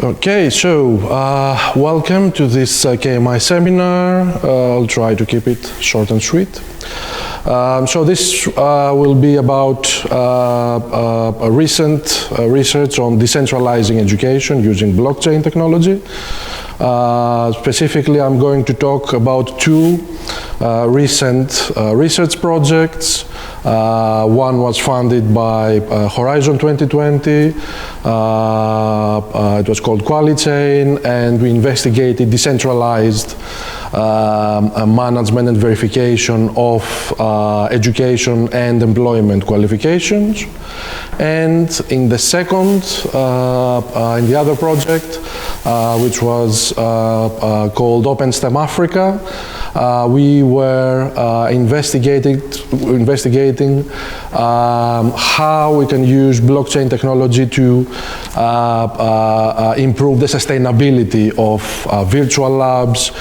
Okay, so welcome to this KMI seminar. I'll try to keep it short and sweet. So this will be about a recent research on decentralizing education using blockchain technology. Specifically, I'm going to talk about two recent research projects. One was funded by Horizon 2020. It was called QualiChain, and we investigated decentralized management and verification of education and employment qualifications. And in the second, in the other project, which was called OpenSTEM Africa, we were investigating how we can use blockchain technology to improve the sustainability of virtual labs,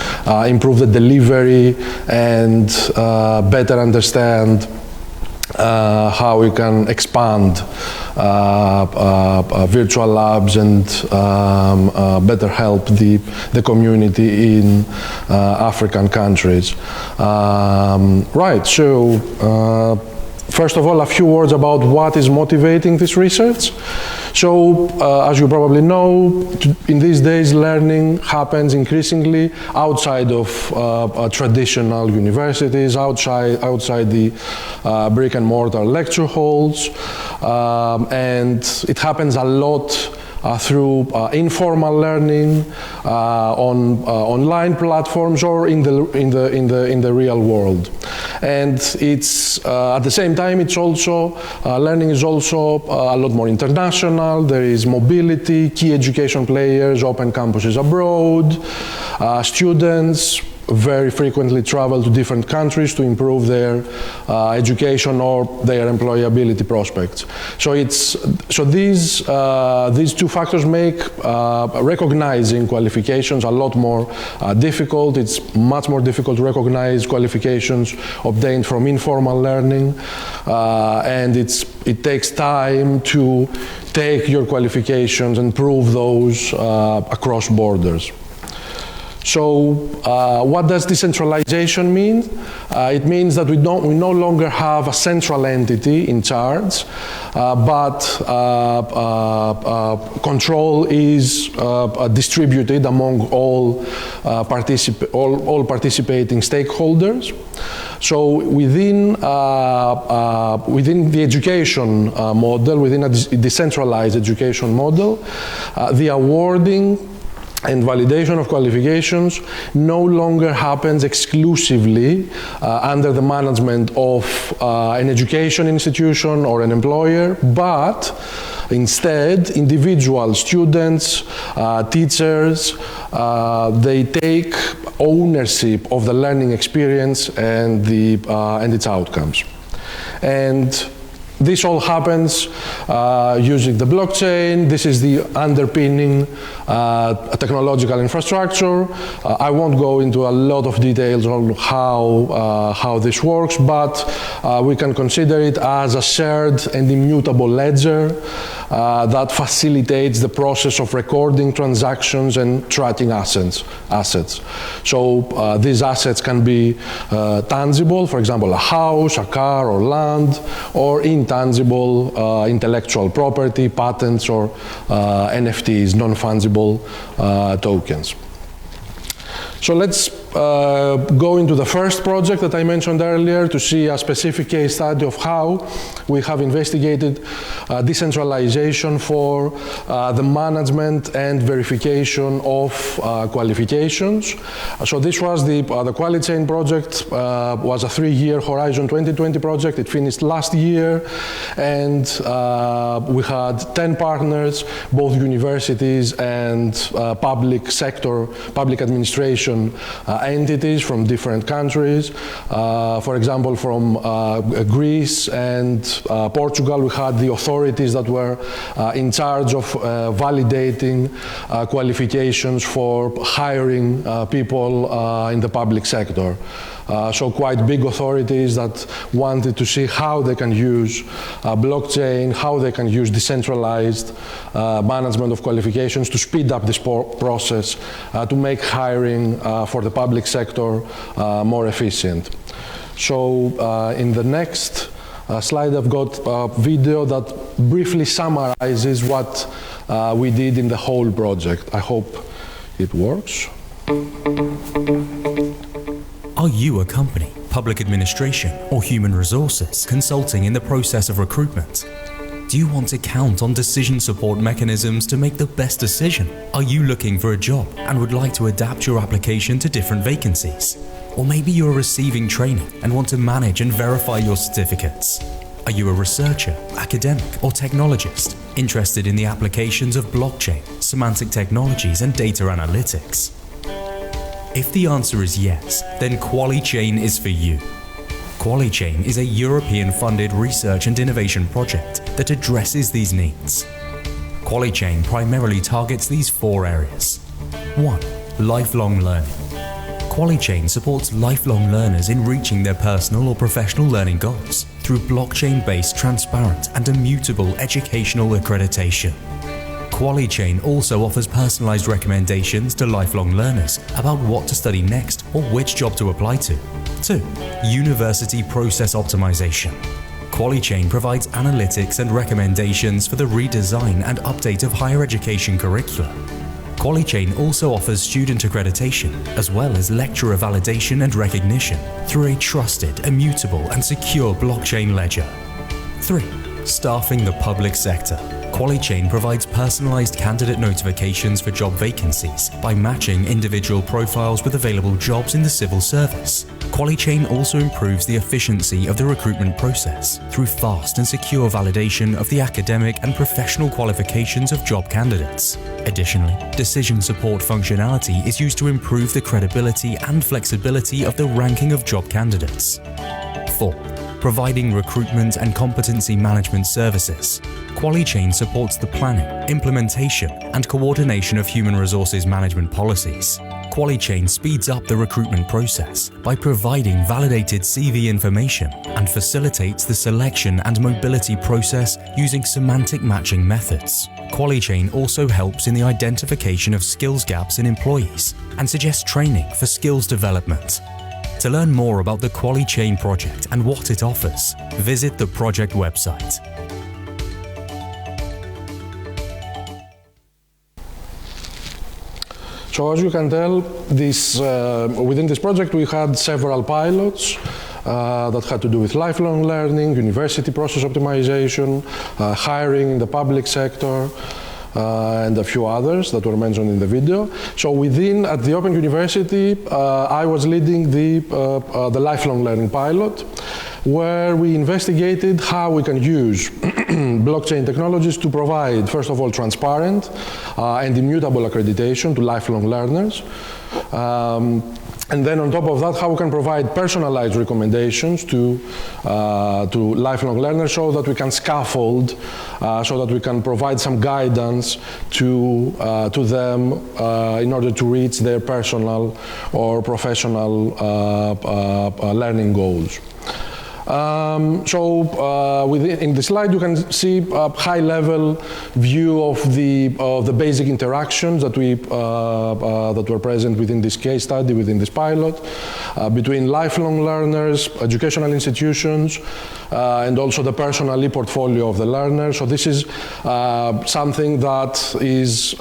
improve the delivery, and better understand how we can expand virtual labs and better help the community in African countries. Right, so first of all, a few words about what is motivating this research. So, as you probably know, in these days, learning happens increasingly outside of traditional universities, outside the brick and mortar lecture halls, and it happens a lot through informal learning on online platforms or in the real world. And it's at the same time, it's also learning is also a lot more international. There is mobility, key education players, open campuses abroad, students very frequently travel to different countries to improve their education or their employability prospects. So these two factors make recognizing qualifications a lot more difficult. It's much more difficult to recognize qualifications obtained from informal learning, and it takes time to take your qualifications and prove those across borders. So what does decentralization mean? It means that we no longer have a central entity in charge, but control is distributed among all participating stakeholders. So within the education model, within a decentralized education model, the awarding and validation of qualifications no longer happens exclusively under the management of an education institution or an employer, but instead individual students, teachers, they take ownership of the learning experience and its outcomes. And this all happens using the blockchain. This is the underpinning technological infrastructure. I won't go into a lot of details on how this works, but we can consider it as a shared and immutable ledger that facilitates the process of recording transactions and tracking assets. So these assets can be tangible, for example, a house, a car, or land, or intangible intellectual property, patents, or NFTs, non-fungible tokens. So let's go into the first project that I mentioned earlier to see a specific case study of how we have investigated decentralization for the management and verification of qualifications. So this was the QualiChain project, was a 3-year Horizon 2020 project. It finished last year, and we had 10 partners, both universities and public sector, public administration entities from different countries. For example, from Greece and Portugal, we had the authorities that were in charge of validating qualifications for hiring people in the public sector. so quite big authorities that wanted to see how they can use blockchain, how they can use decentralized management of qualifications to speed up this process, to make hiring for the public sector more efficient. So in the next slide, I've got a video that briefly summarizes what we did in the whole project. I hope it works. Are you a company, public administration, or human resources consulting in the process of recruitment? Do you want to count on decision support mechanisms to make the best decision? Are you looking for a job and would like to adapt your application to different vacancies? Or maybe you're receiving training and want to manage and verify your certificates. Are you a researcher, academic, or technologist interested in the applications of blockchain, semantic technologies, and data analytics? If the answer is yes, then QualiChain is for you. QualiChain is a European-funded research and innovation project that addresses these needs. QualiChain primarily targets these 4 areas. 1. Lifelong learning. QualiChain supports lifelong learners in reaching their personal or professional learning goals through blockchain-based, transparent, and immutable educational accreditation. QualiChain also offers personalized recommendations to lifelong learners about what to study next or which job to apply to. 2. University process optimization. QualiChain provides analytics and recommendations for the redesign and update of higher education curricula. QualiChain also offers student accreditation as well as lecturer validation and recognition through a trusted, immutable, and secure blockchain ledger. 3. Staffing the public sector. QualiChain provides personalized candidate notifications for job vacancies by matching individual profiles with available jobs in the civil service. QualiChain also improves the efficiency of the recruitment process through fast and secure validation of the academic and professional qualifications of job candidates. Additionally, decision support functionality is used to improve the credibility and flexibility of the ranking of job candidates. 4. Providing recruitment and competency management services. QualiChain supports the planning, implementation, and coordination of human resources management policies. QualiChain speeds up the recruitment process by providing validated CV information and facilitates the selection and mobility process using semantic matching methods. QualiChain also helps in the identification of skills gaps in employees and suggests training for skills development. To learn more about the QualiChain project and what it offers, visit the project website. So as you can tell, within this project we had several pilots that had to do with lifelong learning, university process optimization, hiring in the public sector, and a few others that were mentioned in the video. So at the Open University, I was leading the lifelong learning pilot, where we investigated how we can use blockchain technologies to provide, first of all, transparent and immutable accreditation to lifelong learners. And then on top of that, how we can provide personalized recommendations to lifelong learners so that we can scaffold, so that we can provide some guidance to them in order to reach their personal or professional learning goals. In the slide you can see a high-level view of the basic interactions that were present within this case study, within this pilot, between lifelong learners, educational institutions, and also the personal e-portfolio of the learner. So this is something that is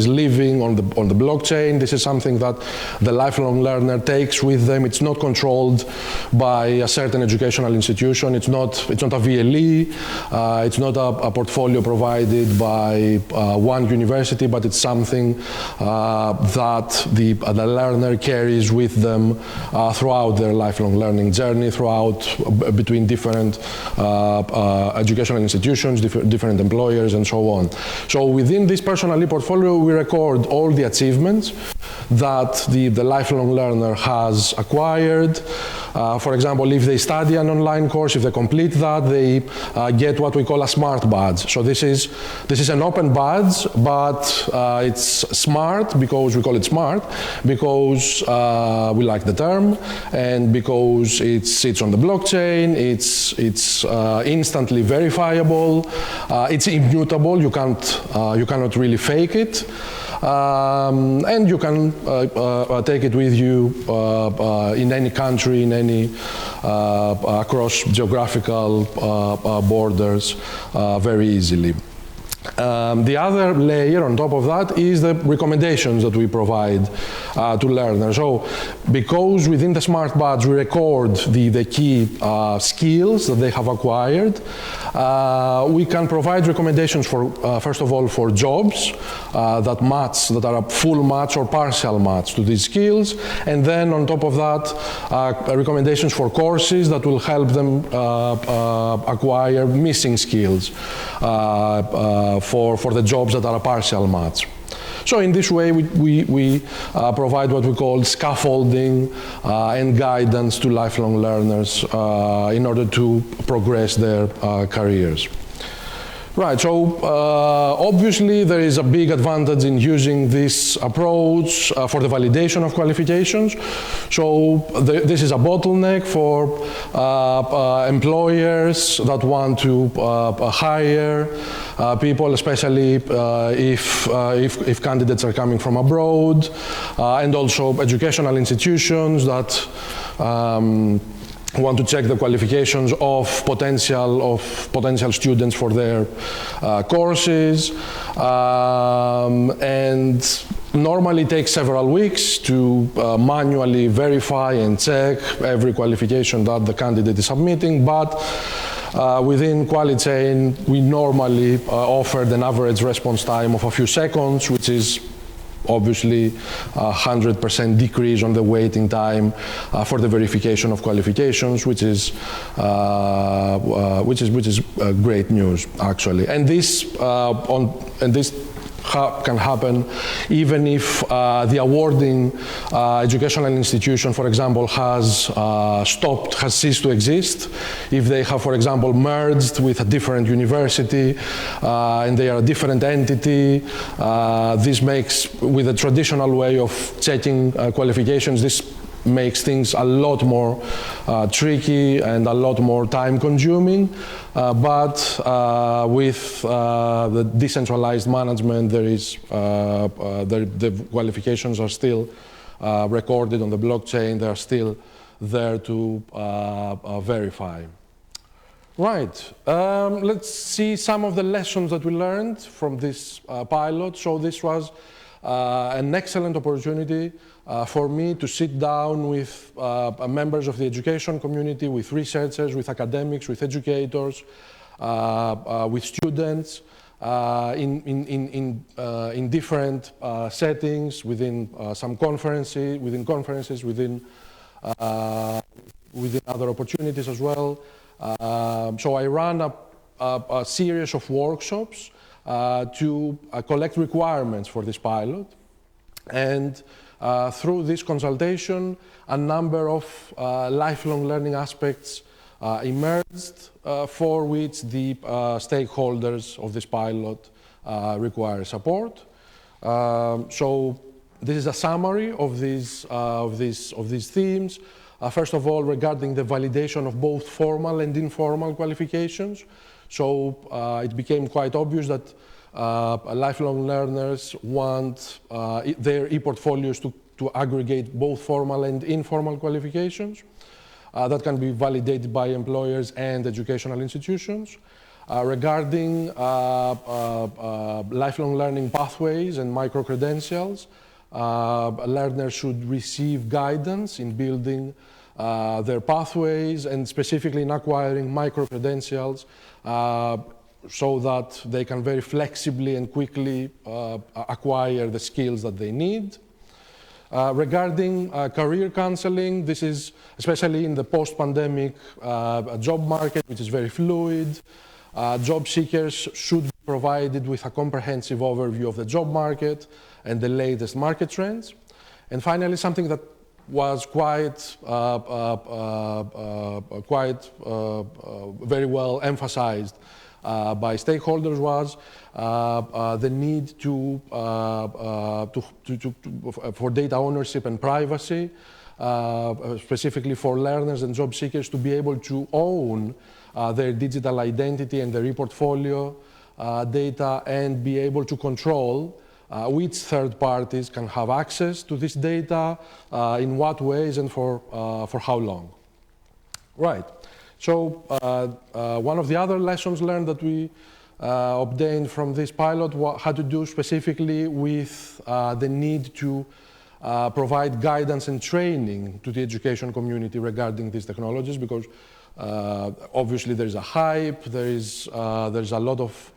living on the blockchain. This is something that the lifelong learner takes with them. It's not controlled by a certain educational institution. It's not a VLE. It's not a portfolio provided by one university, but it's something that the learner carries with them throughout their lifelong learning journey, between different educational institutions, different employers, and so on. So within this personal e-portfolio, we record all the achievements that the lifelong learner has acquired, For example, if they study an online course, if they complete that, they get what we call a smart badge. So this is an open badge, but it's smart because we call it smart, because we like the term, and because it sits on the blockchain, it's instantly verifiable, it's immutable, you cannot really fake it. And you can take it with you in any country, in any across geographical borders very easily. The other layer on top of that is the recommendations that we provide to learners. So because within the Smart Badge we record the key skills that they have acquired, we can provide recommendations for, first of all, for jobs that are a full match or partial match to these skills, and then on top of that, recommendations for courses that will help them acquire missing skills for the jobs that are a partial match. So in this way, we provide what we call scaffolding and guidance to lifelong learners in order to progress their careers. Right, so obviously there is a big advantage in using this approach for the validation of qualifications. So this is a bottleneck for employers that want to hire people, especially if candidates are coming from abroad, and also educational institutions that want to check the qualifications of potential students for their courses, and normally it takes several weeks to manually verify and check every qualification that the candidate is submitting, but within QualiChain we normally offer an average response time of a few seconds, which is obviously 100% decrease on the waiting time for the verification of qualifications, which is great news actually. And this can happen even if the awarding educational institution, for example, has ceased to exist. If they have, for example, merged with a different university and they are a different entity, this makes, with the traditional way of checking qualifications, this makes things a lot more tricky and a lot more time-consuming. But with the decentralized management, the qualifications are still recorded on the blockchain. They are still there to verify. Right. Let's see some of the lessons that we learned from this pilot. So this was an excellent opportunity for me to sit down with members of the education community, with researchers, with academics, with educators, with students in different settings, within some conferences, within other opportunities as well. So I ran a series of workshops to collect requirements for this pilot, and through this consultation, a number of lifelong learning aspects emerged for which the stakeholders of this pilot require support. So this is a summary of these themes. First of all, regarding the validation of both formal and informal qualifications. So it became quite obvious that lifelong learners want their e-portfolios to aggregate both formal and informal qualifications that can be validated by employers and educational institutions. Regarding lifelong learning pathways and micro-credentials, learners should receive guidance in building their pathways and specifically in acquiring micro-credentials so that they can very flexibly and quickly acquire the skills that they need. Regarding career counseling, this is especially in the post-pandemic job market, which is very fluid. Job seekers should be provided with a comprehensive overview of the job market and the latest market trends. And finally, something that was very well emphasized by stakeholders was the need for data ownership and privacy, specifically for learners and job seekers to be able to own their digital identity and their e-portfolio data and be able to control which third parties can have access to this data, in what ways and for how long. Right. So one of the other lessons learned that we obtained from this pilot had to do specifically with the need to provide guidance and training to the education community regarding these technologies, because obviously there is a hype, there's a lot of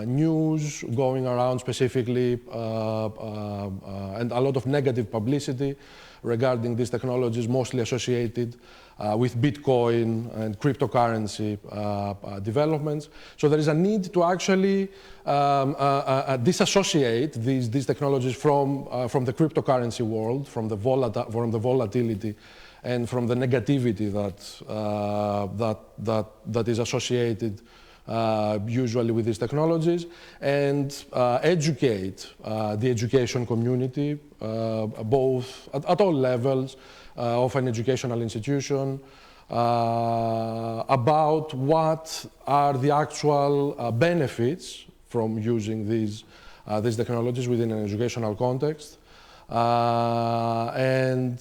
news going around specifically and a lot of negative publicity regarding these technologies, mostly associated with Bitcoin and cryptocurrency developments. So there is a need to actually disassociate these technologies from the cryptocurrency world, from the volatility and from the negativity that is associated usually with these technologies, and educate the education community, both at all levels of an educational institution, about what are the actual benefits from using these technologies within an educational context, and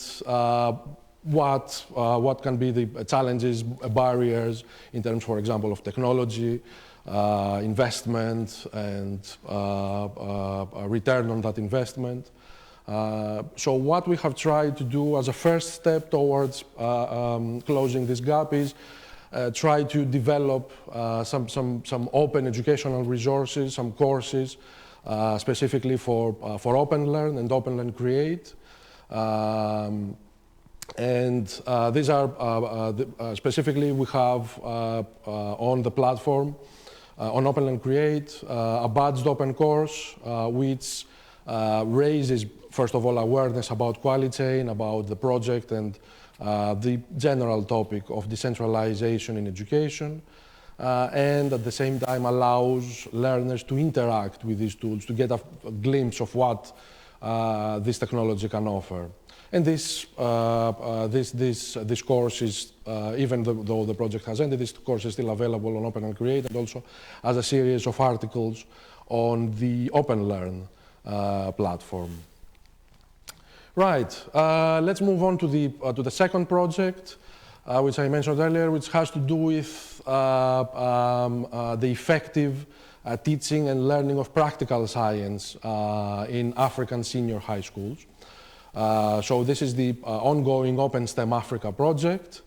what can be the challenges, barriers in terms, for example, of technology, investment, and return on that investment. So what we have tried to do as a first step towards closing this gap is try to develop some open educational resources, some courses, specifically for Open Learn and Open Learn Create. And these are specifically, we have on the platform, on Open Learn Create, a badged open course which raises, first of all, awareness about QualiChain, about the project, and the general topic of decentralization in education, and at the same time allows learners to interact with these tools, to get a glimpse of what this technology can offer. And this course is, even though the project has ended, this course is still available on Open and Create, and also as a series of articles on the Open Learn platform. Right, let's move on to the second project, which I mentioned earlier, which has to do with the effective teaching and learning of practical science in African senior high schools. So this is the ongoing Open STEM Africa project,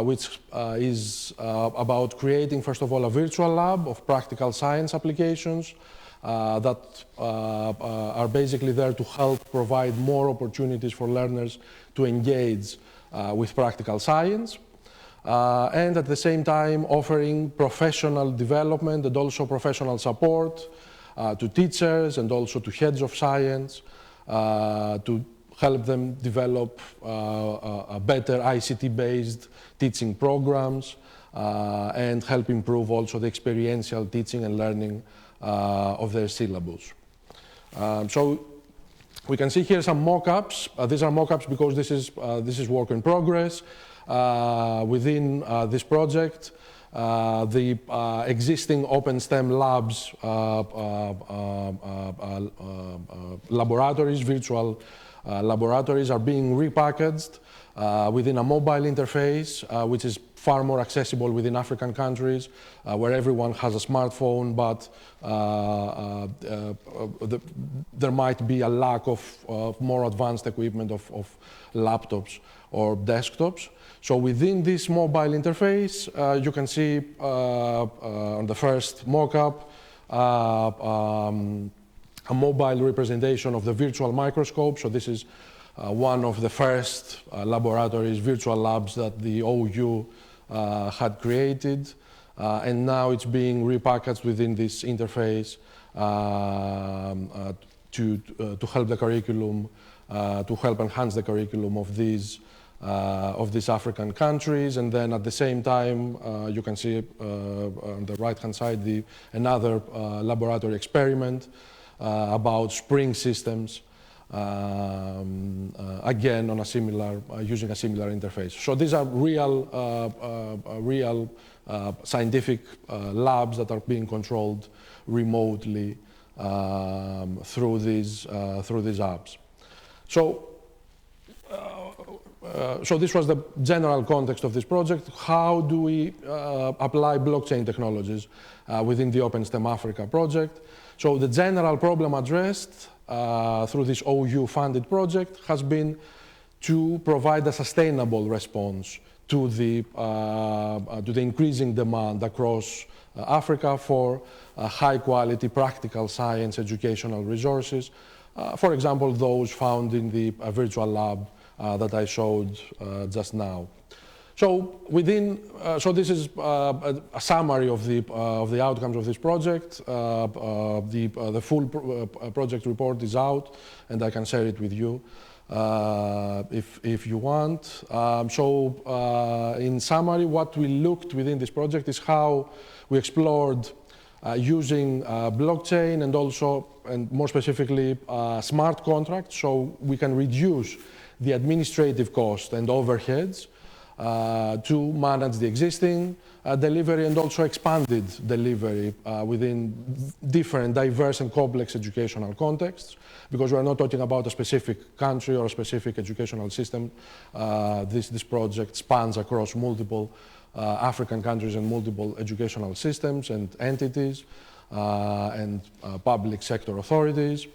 which is about creating, first of all, a virtual lab of practical science applications that are basically there to help provide more opportunities for learners to engage with practical science. And at the same time offering professional development and also professional support to teachers and also to heads of science to help them develop better ICT-based teaching programs and help improve also the experiential teaching and learning of their syllabus. So we can see here some mock-ups. These are mock-ups because this is work in progress. Within this project, the existing Open STEM labs, laboratories, virtual laboratories are being repackaged within a mobile interface, which is far more accessible within African countries, where everyone has a smartphone, but there might be a lack of more advanced equipment of laptops or desktops. So within this mobile interface, you can see on the first mock-up a mobile representation of the virtual microscope. So this is one of the first laboratories, virtual labs that the OU had created. And now it's being repackaged within this interface to help the curriculum to help enhance the curriculum of these African countries. And then at the same time, you can see on the right-hand side another laboratory experiment about spring systems, again on a similar, using a similar interface. So these are real scientific labs that are being controlled remotely through these apps. So this was the general context of this project. How do we apply blockchain technologies within the OpenSTEM Africa project? So the general problem addressed through this OU-funded project has been to provide a sustainable response to the increasing demand across Africa for high-quality practical science educational resources. For example, those found in the virtual lab that I showed just now. So this is a summary of the outcomes of this project. The full project report is out, and I can share it with you if you want. In summary, what we looked within this project is how we explored using blockchain and also, and more specifically, smart contracts, so we can reduce the administrative cost and overheads to manage the existing delivery and also expanded delivery within different, diverse and complex educational contexts, because we are not talking about a specific country or a specific educational system. This project spans across multiple African countries and multiple educational systems and entities and public sector authorities.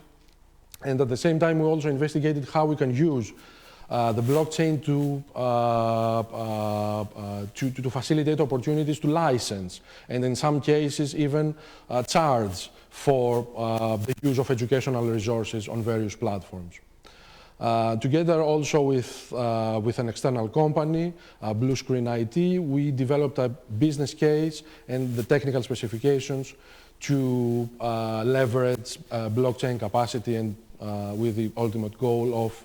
And at the same time, we also investigated how we can use the blockchain to facilitate opportunities to license, and in some cases even charge for the use of educational resources on various platforms. Together also with an external company, Blue Screen IT, we developed a business case and the technical specifications to leverage blockchain capacity and with the ultimate goal of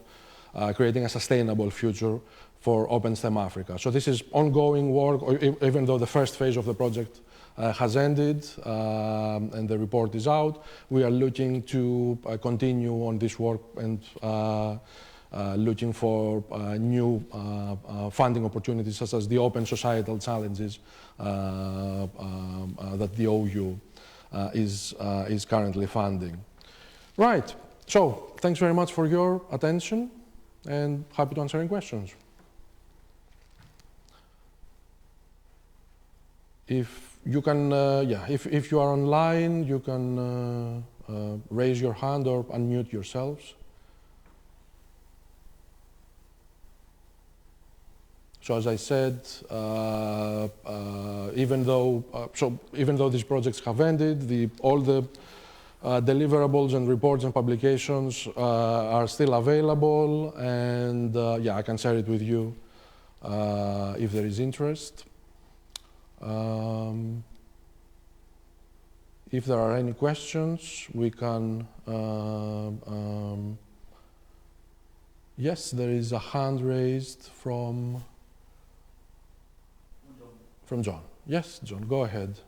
creating a sustainable future for OpenSTEM Africa. So this is ongoing work, even though the first phase of the project has ended and the report is out. We are looking to continue on this work and looking for new funding opportunities, such as the open societal challenges that the OU is currently funding. Right, so thanks very much for your attention and happy to answer any questions. If you can, if you are online, you can raise your hand or unmute yourselves. So as I said, even though these projects have ended, all the deliverables and reports and publications are still available, and I can share it with you if there is interest. If there are any questions, we can. Yes, there is a hand raised from John. Yes, John, go ahead.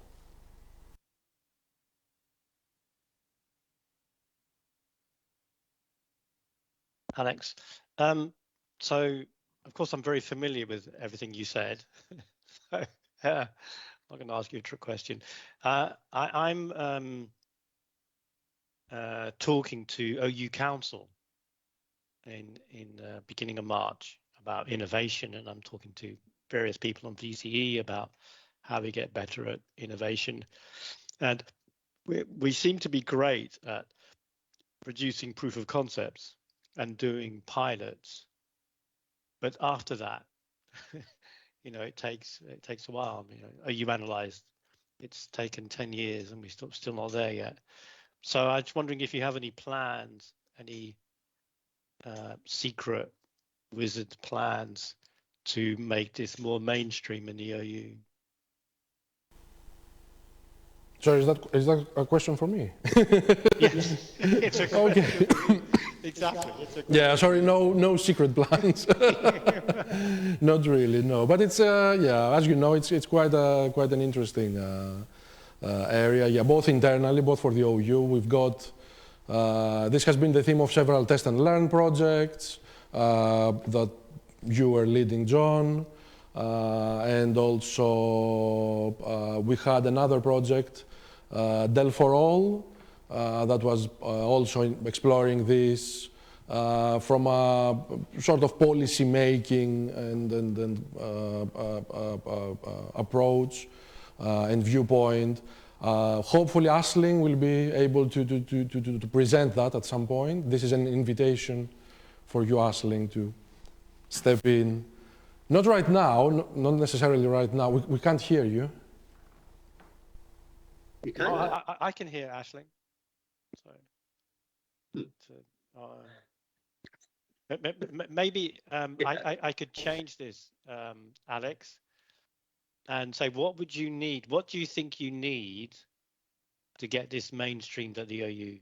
Alex, so of course I'm very familiar with everything you said. So, I'm not going to ask you a trick question. I'm talking to OU Council in beginning of March about innovation, and I'm talking to various people on VCE about how we get better at innovation. And we seem to be great at producing proof of concepts and doing pilots, but after that, it takes a while. OU Analyzed, it's taken 10 years and we're still not there yet. So I was wondering if you have any plans, any secret wizard plans to make this more mainstream in the OU. So is that a question for me? Yes, it's a question. Okay. Exactly. It's a Yeah, sorry, no secret plans. Not really, no. But it's yeah, as you know, it's quite an interesting area. Yeah, both internally, both for the OU, we've got. This has been the theme of several test and learn projects that you were leading, John, and also we had another project, Dell for All, that was also exploring this from a sort of policy making and approach and viewpoint. Hopefully Aisling will be able to present that at some point. This is an invitation for you, Aisling, to step in. Not right now, not necessarily right now. We can't hear you. I can hear Aisling. Maybe I could change this, Alex, and say, what would you need? What do you think you need to get this mainstreamed at the OU?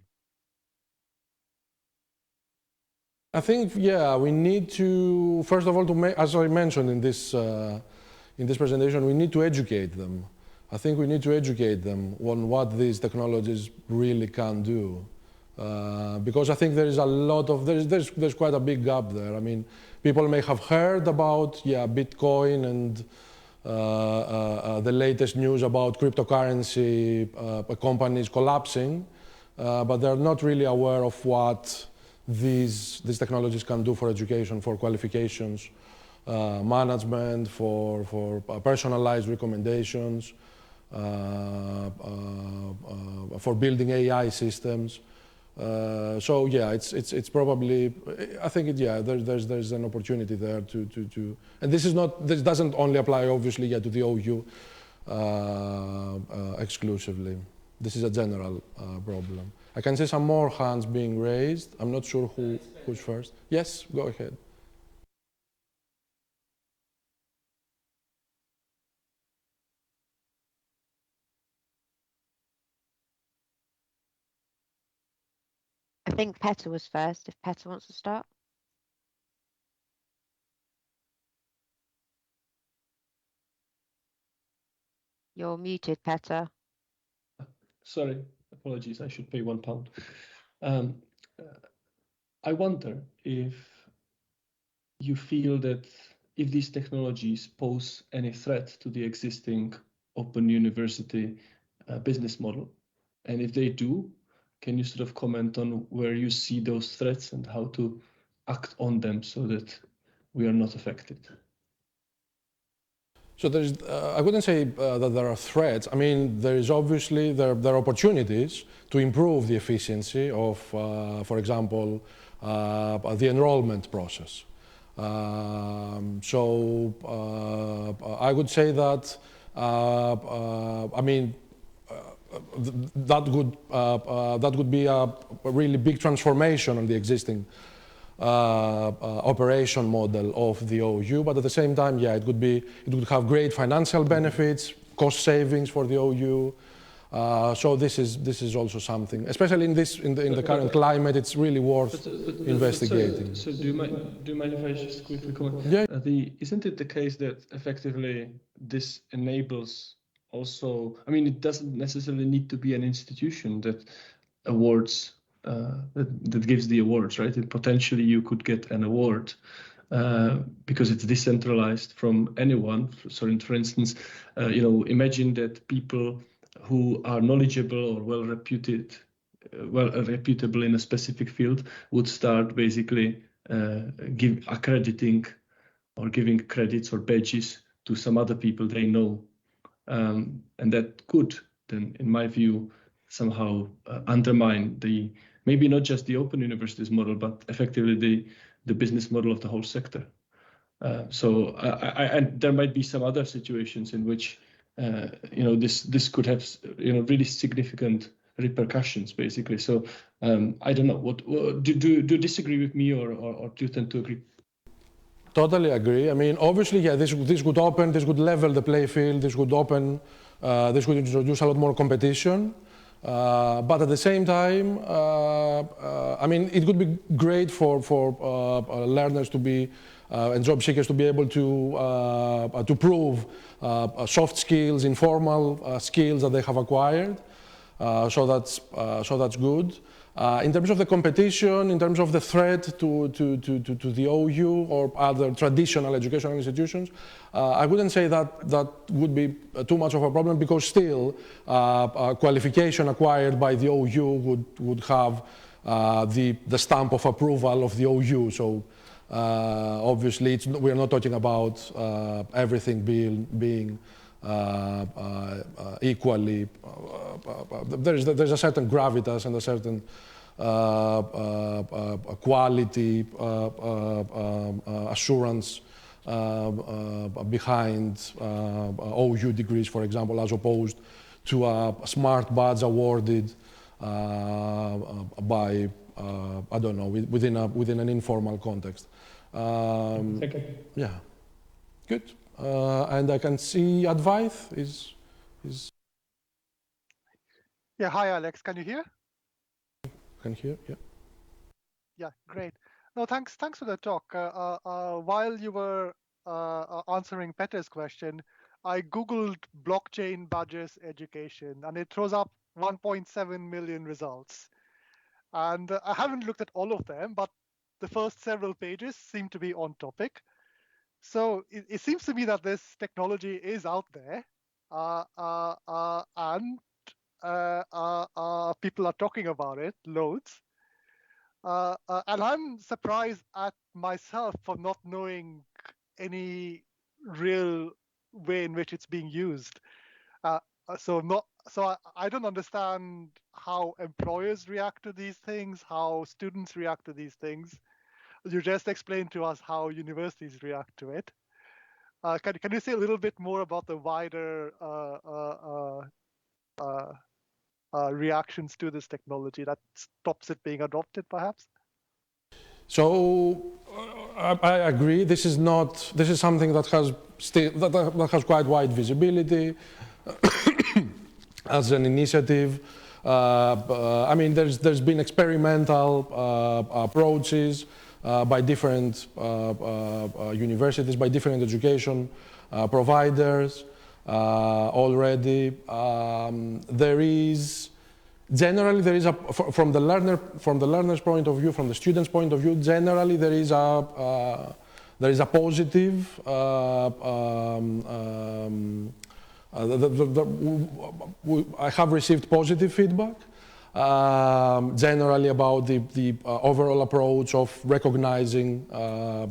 I think, yeah, we need to, first of all, to make, as I mentioned in this presentation, we need to educate them. I think we need to educate them on what these technologies really can do. Because I think there is a lot of, there's quite a big gap there. I mean, people may have heard about, yeah, Bitcoin and the latest news about cryptocurrency companies collapsing, but they're not really aware of what these technologies can do for education, for qualifications, management, for personalized recommendations, for building AI systems. So yeah, it's probably, I think there's an opportunity there to and this doesn't only apply obviously to the OU exclusively. This is a general problem. I can see some more hands being raised. I'm not sure who's first. Yes, go ahead. I think Petter was first, if Petter wants to start. You're muted, Petter. Sorry, apologies, I should pay £1. I wonder if you feel that if these technologies pose any threat to the existing open university business model, and if they do, can you sort of comment on where you see those threats and how to act on them so that we are not affected? So there's, I wouldn't say that there are threats. I mean, there is obviously, there are opportunities to improve the efficiency of, for example, the enrollment process. So I would say that, I mean, that would be a really big transformation on the existing operation model of the OU, but at the same time, yeah, it would have great financial benefits, cost savings for the OU. So this is also something, especially in the current climate, it's really worth investigating. So do you mind if I just quickly comment? Yeah. Isn't it the case that effectively this enables also, I mean, it doesn't necessarily need to be an institution that awards, that gives the awards, right? And potentially you could get an award because it's decentralized from anyone. So for instance, imagine that people who are knowledgeable or reputable in a specific field would start basically accrediting or giving credits or badges to some other people they know. And that could then, in my view, somehow undermine maybe not just the open universities model, but effectively the business model of the whole sector. So and there might be some other situations in which this could have really significant repercussions, basically. So I don't know. What do you disagree with me, or do you tend to agree? Totally agree. I mean, obviously, yeah, this would level the play field. This would introduce a lot more competition. But at the same time, I mean, it would be great for learners to be and job seekers to be able to prove soft skills, informal skills that they have acquired. So that's good. In terms of the competition, in terms of the threat to the OU or other traditional educational institutions, I wouldn't say that would be too much of a problem, because still qualification acquired by the OU would have the stamp of approval of the OU. So obviously we're not talking about everything being equally. There's a certain gravitas and a certain quality assurance behind OU degrees, for example, as opposed to a smart badge awarded by I don't know, within an informal context. Yeah, good. And I can see Advaith is. Yeah, hi Alex, can you hear? Can hear, yeah. Yeah, great. No, thanks for the talk. While you were answering Peter's question, I Googled blockchain badges education, and it throws up 1.7 million results. And I haven't looked at all of them, but the first several pages seem to be on topic. So it seems to me that this technology is out there, and people are talking about it loads. And I'm surprised at myself for not knowing any real way in which it's being used. So I don't understand how employers react to these things, how students react to these things. You just explained to us how universities react to it. Can you say a little bit more about the wider reactions to this technology that stops it being adopted, perhaps? So I agree. This is something that has quite wide visibility as an initiative. I mean, there's been experimental approaches by different universities, by different education providers already. Generally, there is from the learner's point of view, from the student's point of view, generally there is a positive. I have received positive feedback generally about the overall approach of recognizing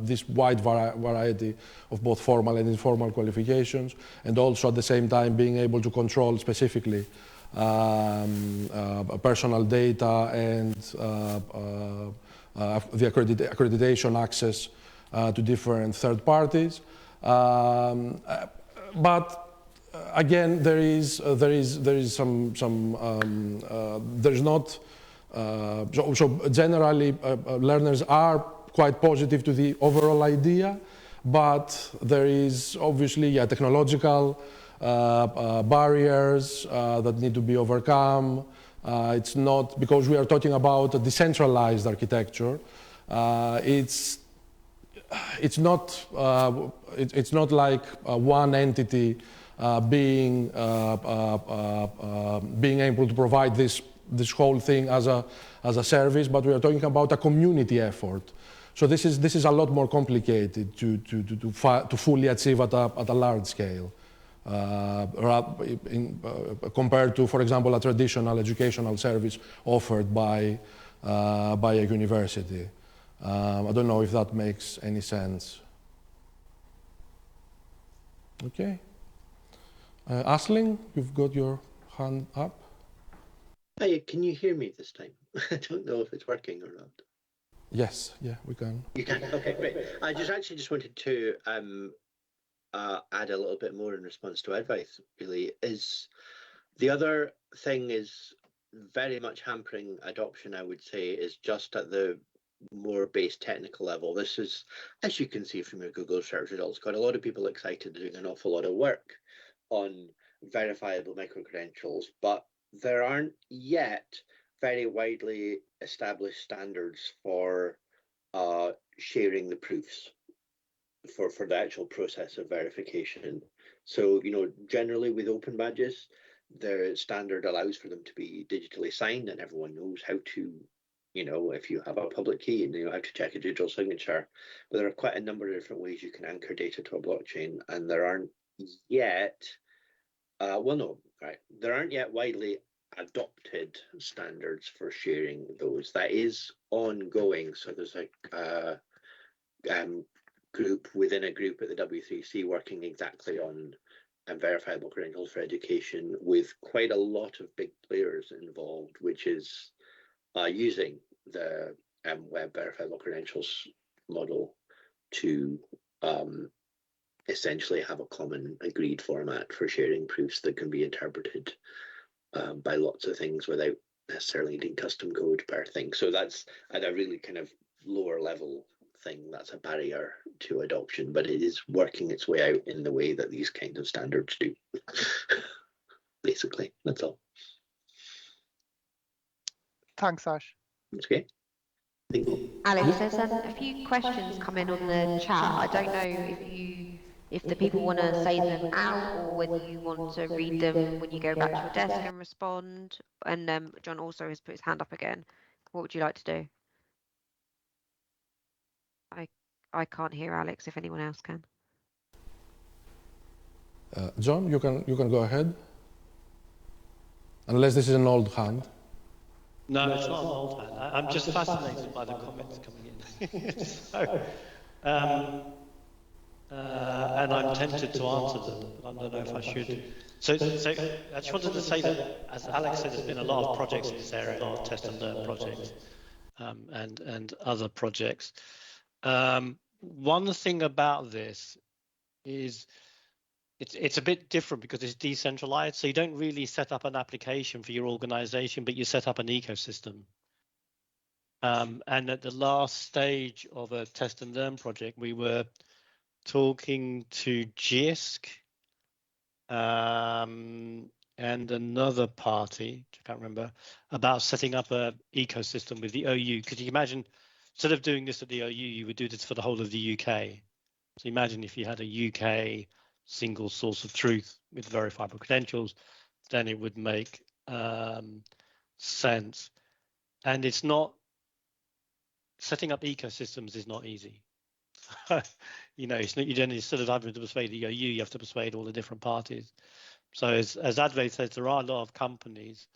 this wide variety of both formal and informal qualifications, and also at the same time being able to control specifically personal data and the accreditation access to different third parties. But again, there's not. So generally, learners are quite positive to the overall idea, but there is obviously technological barriers that need to be overcome. It's not, because we are talking about a decentralized architecture. It's not like one entity being able to provide this whole thing as a service, but we are talking about a community effort. So this is a lot more complicated to fully achieve at a large scale. Compared to, for example, a traditional educational service offered by a university. I don't know if that makes any sense. Okay. Asling, you've got your hand up. Hi, can you hear me this time? I don't know if it's working or not. Yes, yeah, we can. You can? Okay, great. I just wanted to add a little bit more in response to advice, really. Is the other thing is very much hampering adoption, I would say, is just at the more base technical level. This is, as you can see from your Google search results, got a lot of people excited doing an awful lot of work on verifiable micro-credentials, but there aren't yet very widely established standards for sharing the proofs for the actual process of verification. So, generally with open badges, the standard allows for them to be digitally signed, and everyone knows how to, if you have a public key, and you know how to check a digital signature. But there are quite a number of different ways you can anchor data to a blockchain, and there aren't yet, there aren't yet widely adopted standards for sharing those. That is ongoing. So there's a group within a group at the W3C working exactly on verifiable credentials for education, with quite a lot of big players involved, which is using the web verifiable credentials model to essentially have a common agreed format for sharing proofs that can be interpreted by lots of things without necessarily needing custom code per thing. So that's at a really kind of lower level thing. That's a barrier to adoption, but it is working its way out in the way that these kinds of standards do. Basically, that's all. Thanks, Ash. That's okay. Alex, there's a few questions coming on the chat. I don't know if the people want to say them out, or whether you want to read them when you go back to your desk and respond. And John also has put his hand up again. What would you like to do? I can't hear Alex, if anyone else can. John, you can go ahead. Unless this is an old hand. No, it's not an old hand. I'm just fascinated by the comments coming in. So, and I'm tempted to answer them, but I don't know if I should. So I just wanted to say that, as Alex said, there's been a lot of projects in this area, a lot of test and learn projects, and other projects. One thing about this is it's a bit different because it's decentralized. So you don't really set up an application for your organization, but you set up an ecosystem. And at the last stage of a test and learn project, we were talking to JISC and another party, which I can't remember, about setting up an ecosystem with the OU. Because you imagine, instead of doing this at the OU, you would do this for the whole of the UK. So imagine if you had a UK single source of truth with verifiable credentials, then it would make sense. And it's not, setting up ecosystems is not easy. It's not, you don't, instead of having to persuade the OU, you have to persuade all the different parties. So as Advait says, there are a lot of companies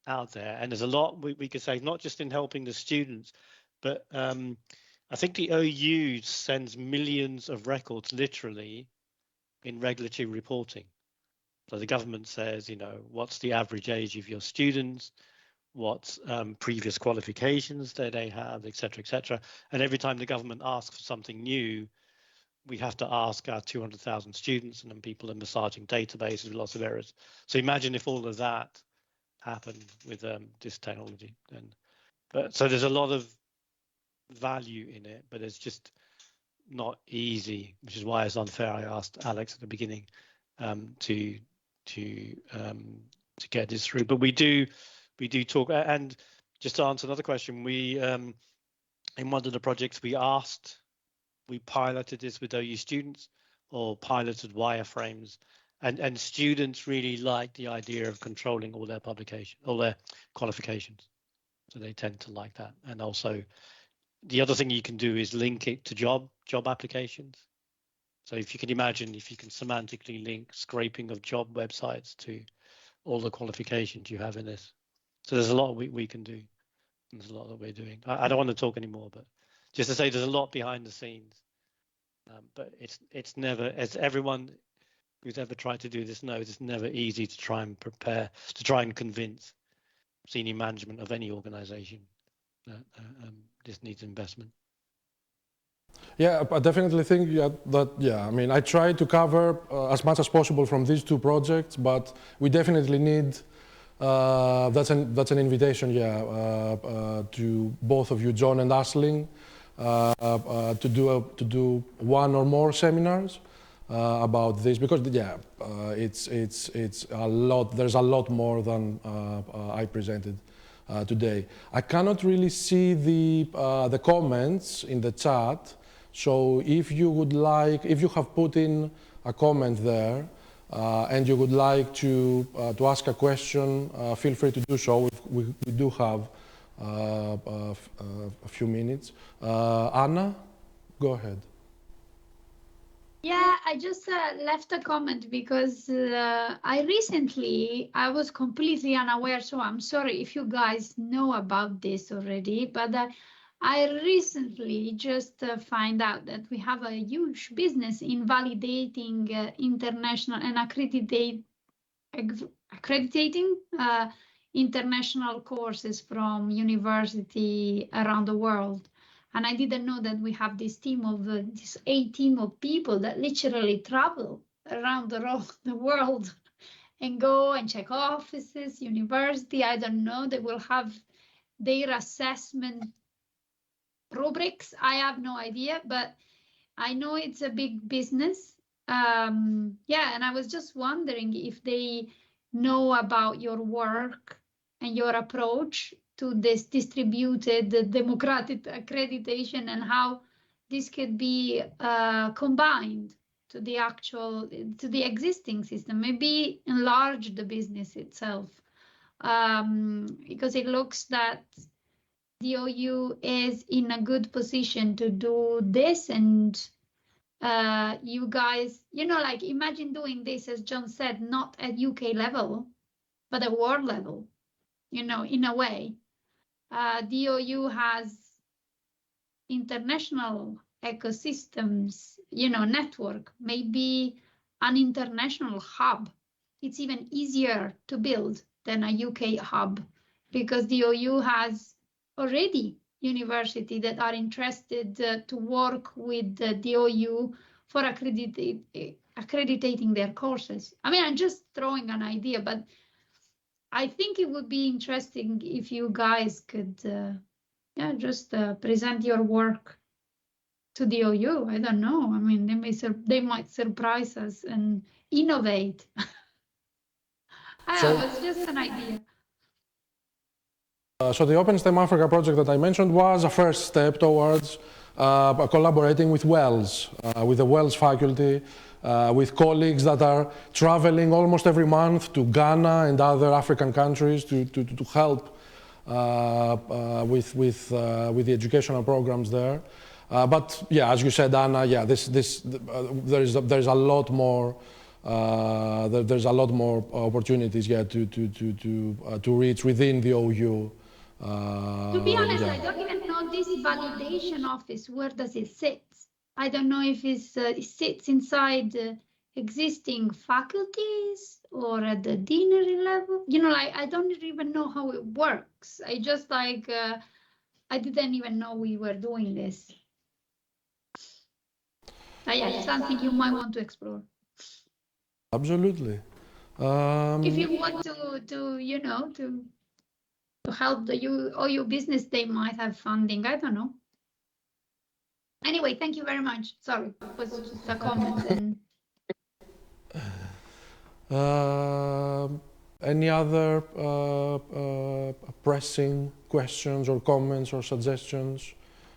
out there, and there's a lot we could say, not just in helping the students, but I think the OU sends millions of records literally in regulatory reporting. So the government says, what's the average age of your students, what previous qualifications that they have, et cetera, and every time the government asks for something new, we have to ask our 200,000 students, and then people are massaging databases with lots of errors. So imagine if all of that happened with this technology. So there's a lot of value in it, but it's just not easy, which is why it's unfair. I asked Alex at the beginning to get this through, but we do talk. And just to answer another question, we in one of the projects we piloted this with OU students, or piloted wireframes, and students really like the idea of controlling all their qualifications, so they tend to like that. And also, the other thing you can do is link it to job applications. So if you can imagine, if you can semantically link scraping of job websites to all the qualifications you have in this. So there's a lot we can do. There's a lot that we're doing. I don't want to talk anymore, but just to say there's a lot behind the scenes. But it's never, as everyone who's ever tried to do this knows, it's never easy to try and prepare, to try and convince senior management of any organization that this needs investment. Yeah, I definitely think I try to cover as much as possible from these two projects, but we definitely need, that's an invitation, to both of you, John and Aisling, to do one or more seminars about this, because yeah, it's a lot. There's a lot more than I presented today. I cannot really see the comments in the chat. So if you would like, if you have put in a comment there and you would like to ask a question, feel free to do so. We do have a few minutes. Anna, go ahead. Yeah, I just left a comment because I was completely unaware, so I'm sorry if you guys know about this already, but I recently just find out that we have a huge business in validating international and accrediting international courses from university around the world. And I didn't know that we have this team of this team of people that literally travel around the world and go and check offices, university. I don't know. They will have their assessment rubrics. I have no idea, but I know it's a big business. Yeah, and I was just wondering if they know about your work and your approach to this distributed democratic accreditation and how this could be combined to the existing system, maybe enlarge the business itself, because it looks that the OU is in a good position to do this. And you guys, like imagine doing this, as John said, not at UK level, but at world level, in a way. DOU has international ecosystems, network, maybe an international hub. It's even easier to build than a UK hub because DOU has already universities that are interested to work with the DOU for accrediting their courses. I mean, I'm just throwing an idea, but I think it would be interesting if you guys could just present your work to the OU. I don't know. I mean, they might surprise us and innovate. I don't know, it's just an idea. So the Open STEM Africa project that I mentioned was a first step towards collaborating with WELS, with the WELS faculty, with colleagues that are traveling almost every month to Ghana and other African countries to help with the educational programs there. But yeah, as you said, Anna, yeah, there's a lot more. There's a lot more opportunities, yeah, to reach within the OU. To be honest, yeah. I don't even know this validation office. Where does it sit? I don't know if it sits inside existing faculties or at the deanery level. I don't even know how it works. I just I didn't even know we were doing this. Yeah, it's something you might want to explore. Absolutely. If you want to help the OU business, they might have funding. I don't know. Anyway, thank you very much. Sorry, it was just a comment. Any other pressing questions or comments or suggestions?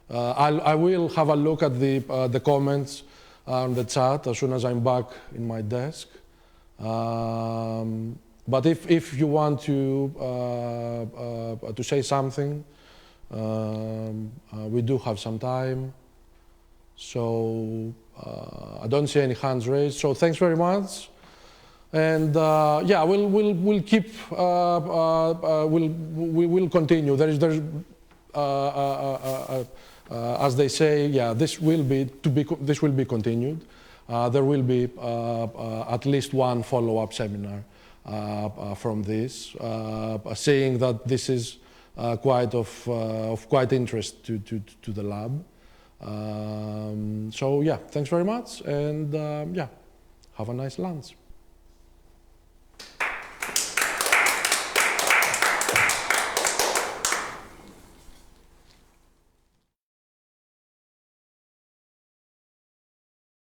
I will have a look at the comments on the chat as soon as I'm back in my desk. But if you want to say something, we do have some time. So I don't see any hands raised. So thanks very much. And yeah, we'll keep. We will continue. There's as they say, yeah, this will be continued. There will be at least one follow-up seminar from this, saying that this is quite interest to the lab. So yeah, thanks very much, and yeah, have a nice lunch.